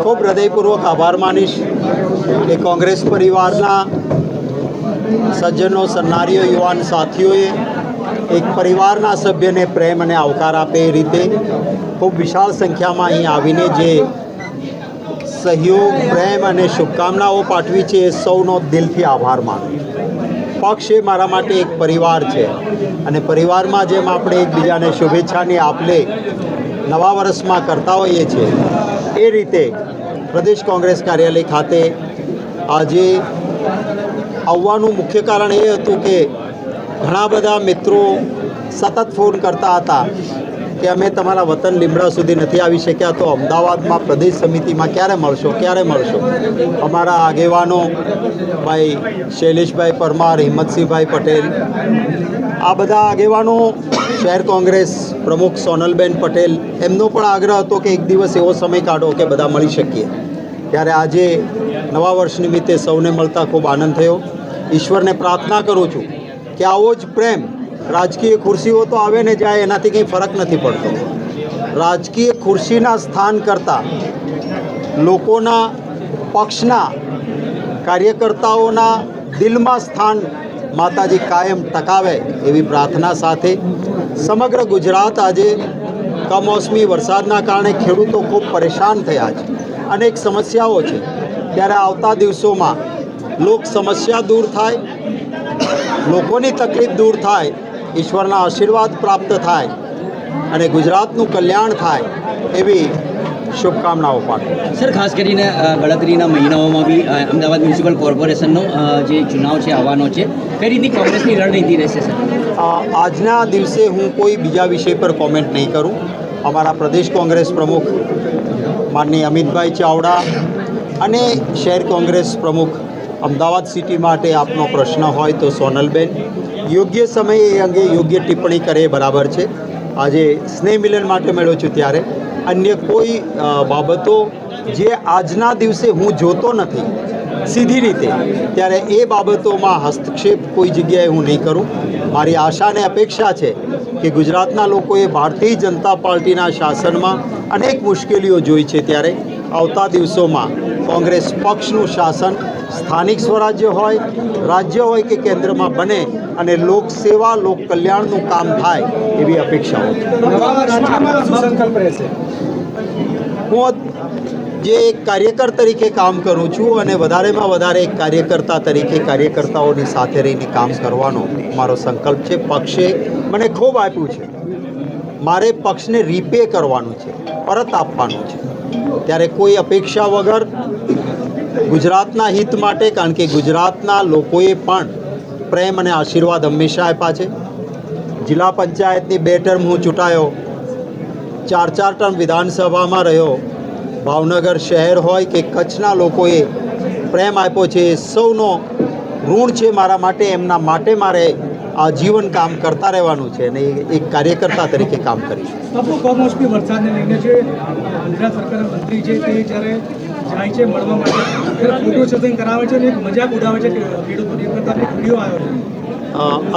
ખૂબ હૃદયપૂર્વક આભાર માનીશ કે કોંગ્રેસ પરિવારના સજ્જનો, સન્નારીઓ, યુવાન સાથીઓએ એક પરિવારના સભ્યને પ્રેમ અને આવકાર આપે એ રીતે ખૂબ વિશાળ સંખ્યામાં અહીં આવીને જે સહયોગ, પ્રેમ અને શુભકામનાઓ પાઠવી છે એ સૌનો દિલથી આભાર માનું. પક્ષ એ મારા માટે એક પરિવાર છે અને પરિવારમાં જેમ આપણે એકબીજાને શુભેચ્છાની આપલે નવા વર્ષમાં કરતા હોઈએ છીએ એ રીતે પ્રદેશ કોંગ્રેસ કાર્યાલય ખાતે આજે આવવાનું મુખ્ય કારણ એ હતું કે ઘણા બધા મિત્રો સતત ફોન કરતા હતા કે અમે તમારા વતન લીમડા સુધી નથી આવી શક્યા, તો અમદાવાદમાં પ્રદેશ સમિતિમાં ક્યારે મળશો. અમારા આગેવાનો ભાઈ શૈલેષભાઈ પરમાર, હિંમતસિંહભાઈ પટેલ, આ બધા આગેવાનો, શહેર કોંગ્રેસ પ્રમુખ સોનલબેન પટેલ, એમનો પણ આગ્રહ હતો કે એક દિવસ એવો સમય કાઢો કે બધા મળી શકીએ. ત્યારે આજે નવા વર્ષ નિમિત્તે સૌને મળતા ખૂબ આનંદ થયો. ઈશ્વરને પ્રાર્થના કરું છું કે આવો જ પ્રેમ, રાજકીય ખુરશીઓ તો આવે ને જાય, એનાથી કંઈ ફરક નથી પડતો. રાજકીય ખુરશીના સ્થાન કરતાં લોકોના, પક્ષના, કાર્યકર્તાઓના દિલમાં સ્થાન માતાજી કાયમ ટકાવે એવી પ્રાર્થના સાથે સમગ્ર ગુજરાત આજે કમોસમી વરસાદના કારણે ખેડૂતો ખૂબ પરેશાન થયા છે. અનેક સમસ્યાઓ છે. ત્યારે આવતા દિવસોમાં લોક સમસ્યા દૂર થાય, લોકોની તકલીફ દૂર થાય, ઈશ્વરના આશીર્વાદ પ્રાપ્ત થાય અને ગુજરાતનું કલ્યાણ થાય એવી શુભકામનાઓ પાઠવું. સર, ખાસ કરીને ગણતરીના મહિનાઓમાં બી અમદાવાદ મ્યુનિસિપલ કોર્પોરેશનનો જે ચુનાવ છે આવવાનો છે, કઈ રીતની કોંગ્રેસની રણનીતિ રહેશે સર? આજના દિવસે હું કોઈ બીજા વિષય પર કોમેન્ટ નહીં કરું. અમારા પ્રદેશ કોંગ્રેસ પ્રમુખ માનનીય અમિતભાઈ ચાવડા અને શહેર કોંગ્રેસ પ્રમુખ અમદાવાદ સિટી માટે આપનો પ્રશ્ન હોય તો સોનલબેન યોગ્ય સમયે એ અંગે યોગ્ય ટિપ્પણી કરે બરાબર છે. આજે સ્નેહ મિલન માટે મળ્યો છું ત્યારે અન્ય કોઈ બાબતો જે આજના દિવસે હું જોતો નથી સીધી રીતે, ત્યારે એ બાબતોમાં હસ્તક્ષેપ કોઈ જગ્યાએ હું નહીં કરું. મારી આશા અને અપેક્ષા છે કે ગુજરાતના લોકોએ ભારતીય જનતા પાર્ટીના શાસનમાં અનેક મુશ્કેલીઓ જોઈ છે, ત્યારે આવતા દિવસોમાં કોંગ્રેસ પક્ષનું શાસન સ્થાનિક સ્વરાજ્ય હોય, રાજ્ય હોય કે કેન્દ્રમાં બને અને લોકસેવા, લોક કલ્યાણનું કામ થાય એવી અપેક્ષાઓ. હું જે એક કાર્યકર તરીકે કામ કરું છું અને વધારેમાં વધારે એક કાર્યકર્તા તરીકે કાર્યકર્તાઓની સાથે રહીને કામ કરવાનો મારો સંકલ્પ છે. પક્ષે મને ખૂબ આપ્યું છે, મારે પક્ષને રીપે કરવાનું છે, પરત આપવાનું છે. ત્યારે કોઈ અપેક્ષા વગર ગુજરાતના હિત માટે, કારણ કે ગુજરાતના લોકોએ પણ પ્રેમ અને આશીર્વાદ હંમેશા આપ્યા છે. જિલ્લા પંચાયતની 2 ટર્મ હું ચૂંટાયો, 4 ટર્મ વિધાનસભામાં રહ્યો. ભાવનગર શહેર હોય કે કચ્છના લોકોએ પ્રેમ આપ્યો છે, સૌનો ઋણ છે મારા માટે. એમના માટે મારે આજીવન કામ કરતા રહેવાનું છે અને એક કાર્યકર્તા તરીકે કામ કરીશ. કમોસમી વરસાદને લઈને જે ગુજરાત સરકારના મંત્રી છે તે જ્યારે જાય છે મળવા માટે ફોટો શૂટિંગ કરાવે છે અને એક મજાક ઉડાવે છે ખેડૂતોની, એક વિડીયો આવ્યો છે.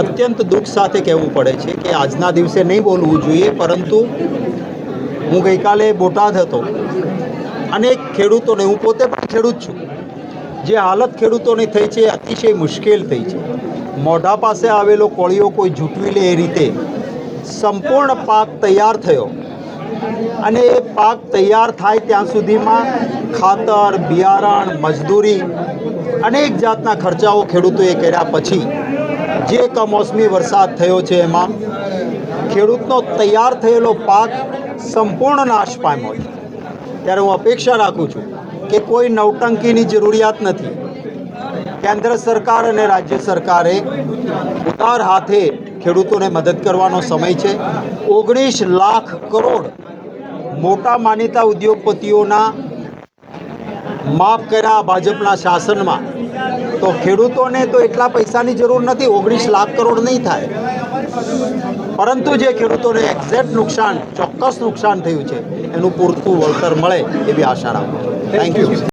અત્યંત દુઃખ સાથે કહેવું પડે છે કે આજના દિવસે નહીં બોલવું જોઈએ, પરંતુ હું ગઈકાલે બોટાદ હતો. અનેક ખેડૂતોને, હું પોતે પણ ખેડૂત છું, જે હાલત ખેડૂતોની થઈ છે અતિશય મુશ્કેલ થઈ છે. મોઢા પાસે આવેલો કોળીઓ કોઈ જૂટવી લે એ રીતે સંપૂર્ણ પાક તૈયાર થયો અને એ પાક તૈયાર થાય ત્યાં સુધીમાં ખાતર, બિયારણ, મજદૂરી, અનેક જાતના ખર્ચાઓ ખેડૂતોએ કર્યા પછી જે કમોસમી વરસાદ થયો છે એમાં ખેડૂતનો તૈયાર થયેલો પાક સંપૂર્ણ નાશ પામ્યો છે. ત્યારે હું અપેક્ષા રાખું છું કે કોઈ નવટંકીની જરૂરિયાત નથી. કેન્દ્ર સરકાર અને રાજ્ય સરકારે ઉદાર હાથે ખેડૂતોને મદદ કરવાનો સમય છે. 19 લાખ કરોડ મોટા માનીતા ઉદ્યોગપતિઓના માફ કર્યા ભાજપના શાસનમાં, તો ખેડૂતોને તો એટલા પૈસાની જરૂર નથી. 19 લાખ કરોડ નહીં થાય, પરંતુ જે ખેડૂતોને એક્ઝેક્ટ નુકસાન, ચોક્કસ નુકસાન થયું છે એનું પૂરતું વળતર મળે એવી આશા રાખું છું. Thank you.